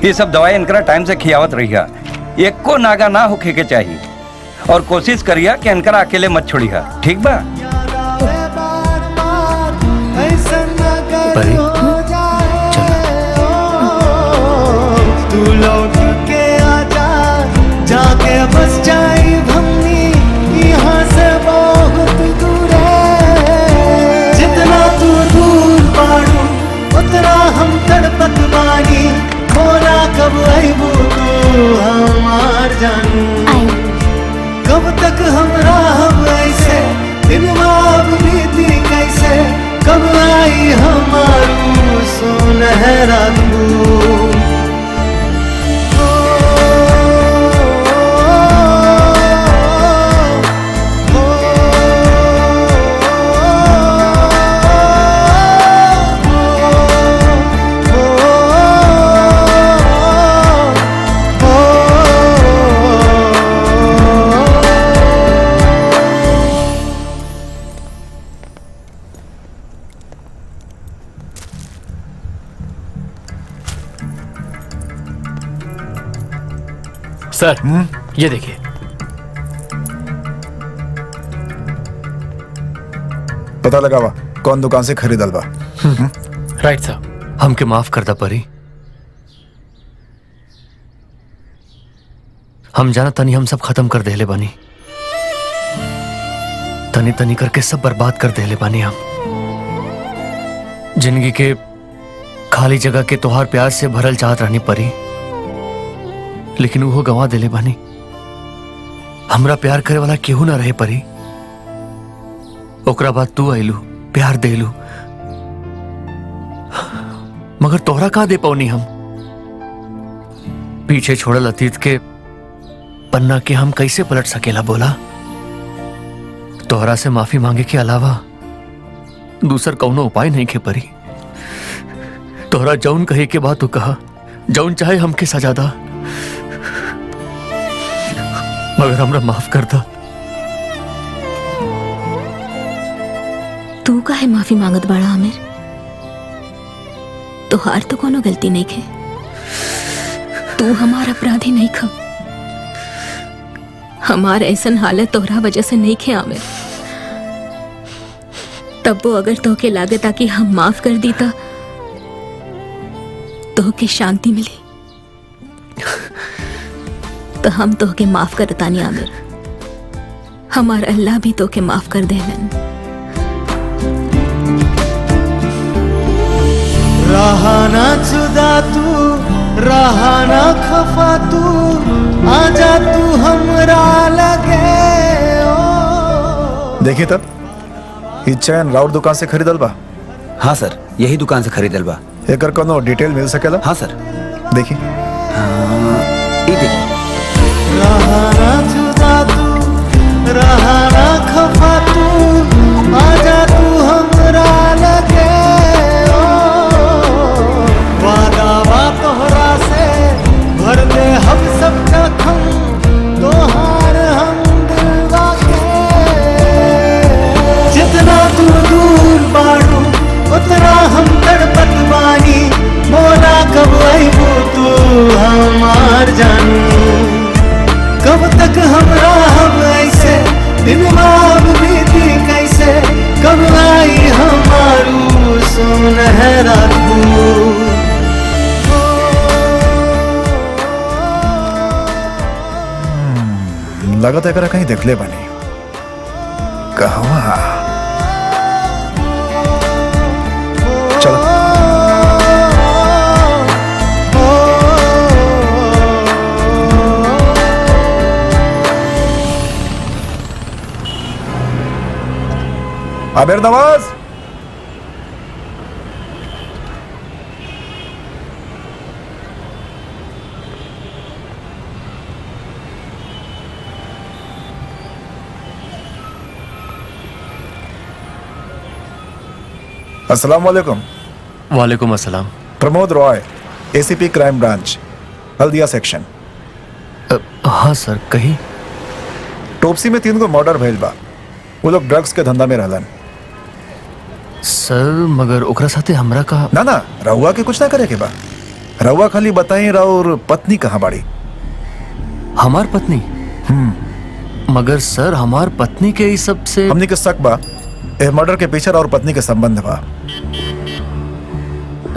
ये सब दवाई इनकरा टाइम से खियावत रहिया, एक को नागा ना होखे के चाहिए। और कोशिश करिया कि इनकरा अकेले मत छोड़िया, ठीक बा? परी, तू लौट के आजा, जाके बस जाई हमनी यहाँ से बहुत दूर है। जितना तू दूर बाड़ू उतना हम तड़पत बानी, मोरा कब आईबू तू हमार जानू। कब तक हम रहब ऐसे, दिन बाब बीती कैसे, कब आई हमारू सुनहरा तू। सर, ये देखिए। पता लगा वा कौन दुकान से खरीदल बा? राइट साहब। हमके माफ कर दा परी। हम जाना तनी हम सब खत्म कर देले बानी, तनी तनी करके सब बर्बाद कर देले बानी। हम जिंदगी के खाली जगह के तोहार प्यार से भरल चाहत रहनी परी, लेकिन वो गंवा देले बानी। हमरा प्यार करे वाला केहू ना रहे परी। ओकरा बाद तू आइलू, प्यार देलू, मगर तोहरा कहाँ दे पौनी हम? पीछे छोड़ल अतीत के पन्ना के हम कैसे पलट सकेला बोला? तोहरा से माफी मांगे के अलावा दूसर कौनो उपाय नहीं के परी। तोहरा जौन कहे के बात तू कहा, जौन चाहे हमके सजा दा, मगर हमरा माफ कर दा। तू काहे माफी मांगत बाड़ा आमिर? तोहार तो कोनो गलती नहीं खे, तू हमार अपराधी नहीं खा। हमार ऐसन हालत तोहरा वजह से नहीं खे आमिर। तब वो अगर तोहके लागता कि हम माफ कर दीता तोहके शांति मिली, तो हम तोहके माफ करतानी आमिर। हमार अल्लाह भी तोहके माफ कर देलन। रहा ना जुदा तू, रहा ना खफा तू, आजा तू हमरा लगे ओ। देखिए तब ये चैन राउर दुकान से खरीदल बा? हाँ सर, यही दुकान से खरीदल बा। एकर कोनो डिटेल मिल सकेला? हाँ सर। देखिए। ये देखिए। रहा ना जुदा तू, रहा ना खफा तू, आजा तू हमरा लगे ओ। वादा वा तोहरा से भर दे हम सब जखम, तोहार हम दिलवा के। जितना तू दूर बाड़ू उतना हम तड़पत बानी, मोला कब आईबू तू हमार जानू। कब तक हम रहब ऐसे, दिन बाब बीती कैसे, कब आई हमारू सुनहरा तू। लगता है कहीं देख ले बनी। कहवा? चलो। आबिर नवाज, अस्सलाम वालेकुम। वालेकुम अस्सलाम। Pramod Roy, ACP crime branch, Haldia section. हाँ सर, कही। टोपसी में 3 गो मर्डर भइल बा। वो लोग ड्रग्स के धंधा में रहलन। सर मगर ओकरा साथे हमरा का? ना ना, रहुआ के कुछ ना करे के बा। रउआ खाली बताई और पत्नी कहाँ बाड़ी? हमार पत्नी? मगर सर हमार पत्नी के इस सब से हमनी के शक बा ए मर्डर के पीछे और पत्नी के संबंध बा।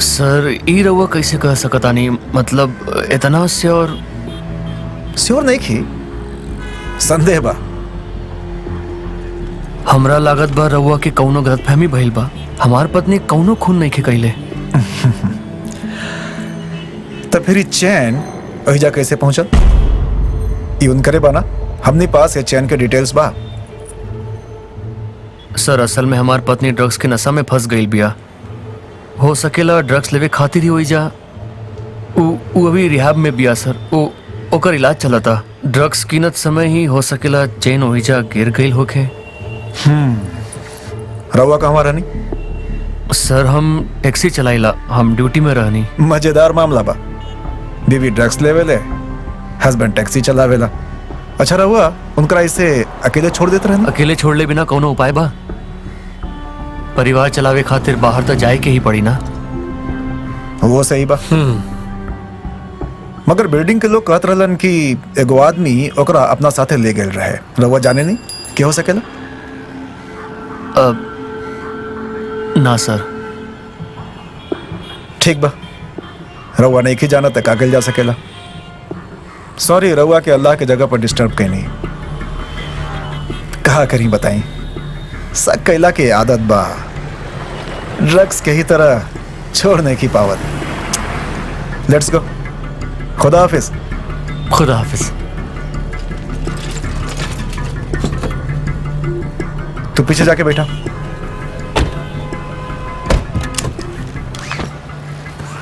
सर ई रउआ कैसे कह सकतानी? मतलब इतना श्योर? श्योर नहीं की, संदेह बा। हमरा लागत बा रउआ के कौनो गलतफहमी भइल बा। हमार पत्नी कौनो खून नहीं के कैले। तो फिर चैन अहिजा कैसे पहुंचल? ये उनकरे बना। हमने पास ये चैन के डिटेल्स बा। सर असल में हमार पत्नी ड्रग्स के नशा में फंस गई बिया। हो सकेला ड्रग्स लेवे खातिर ही होई जा। उ अभी रिहाब में बिया सर। ओकर इलाज चलता। ड्रग्स कीनत समय ही हो सकेला चैन होई जा गिर गई होके। रउआ कहवा रहनी? सर हम टैक्सी चलाइला, हम ड्यूटी में रहनी। मजेदार मामला बा। बीवी ड्रग्स लेवेले, हस्बैंड टैक्सी चलावेला। अच्छा रहुआ उनकरा इसे अकेले छोड़ देते रहना? अकेले छोड़ले बिना कौनो उपाय बा? परिवार चलावे खातिर बाहर तो जाए के ही पड़ी ना। वो सही बा। मगर बिल्डिंग के लोग कहत रहलन कि एगो आदमी ओकरा अपना साथे ले गेल रहे। रहुआ जाने नहीं क्या हो सकेला? ना सर। ठीक बा, रहुआ नहीं की जाना तक आगे जा सकेला। सॉरी रहुआ के अल्लाह के जगह पर डिस्टर्ब कहीं कहा करी बताई। सब कैला के आदत बा, ड्रग्स के ही तरह छोड़ने की पावत। Let's go. खुदा हाफिज। खुदा हाफिज। तू पीछे जाके बैठा।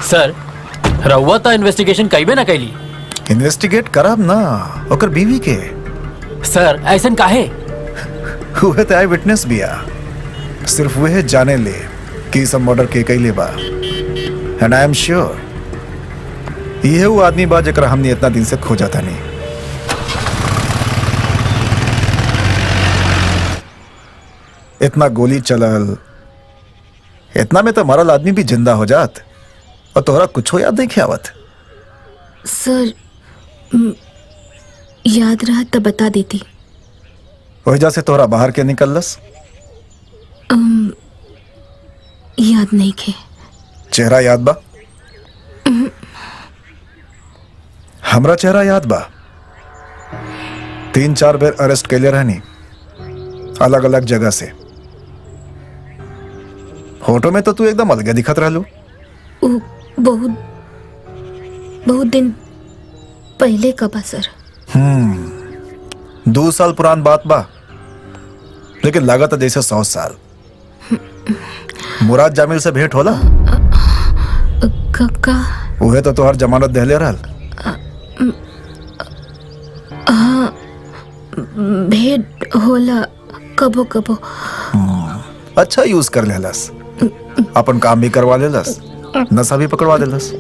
सर रउआ तो इन्वेस्टिगेशन कईबे ना कैली। इन्वेस्टिगेट करब ना ओकर बीवी के। सर ऐसन काहे? हुए तो आई विटनेस बिया। सिर्फ वह जाने ले कि सब मर्डर के कैले बा। एंड आई एम श्योर ये वो आदमी बा जकरा हमने इतना दिन से खोजा था नहीं। इतना गोली चलल, इतना में तो मरल आदमी भी जिंदा हो जात और तोहरा कुछ हो याद नहीं खियावत। सर याद रहा तब बता देती। वजह से तोहरा बाहर के निकलस? याद नहीं खे। चेहरा याद बा? हमरा चेहरा याद बा। 3-4 बेर अरेस्ट कैले रहनी अलग अलग जगह से। फोटो में तो तू एकदम अलग दिखत रहलू। बहुत दिन पहले का बा सर। 2 साल पुरान बात बा, लेकिन लागत है जैसे 100 साल। मुराद जामिल से भेंट होला? का उहे तो तोहर जमानत देहले रहल। हाँ भेंट होला कबो कबो। अच्छा यूज कर लेलस, अपन काम भी करवा लेलस, नशा भी पकड़वा देलस।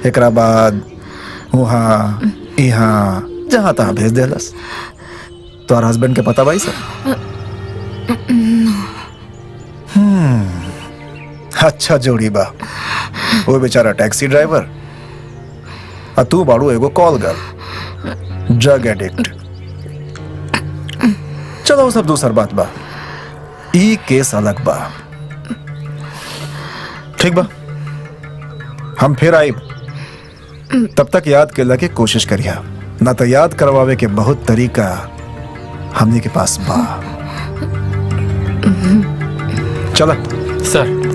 एकरा बाद वहाँ यहाँ जहाँ तहाँ भेज देलस। तोहर हस्बैंड के पता बाई सब? अच्छा जोड़ी बा। वो बेचारा टैक्सी ड्राइवर और तू बाड़ू एगो कॉल गर्ल, ड्रग एडिक्ट। चलो वो सब दूसर बात बा। ई केस अलग बा। ठीक बा, हम फिर आई। तब तक याद केला के कोशिश करिया, ना तो याद करवावे के बहुत तरीका हमने के पास बा। चला सर।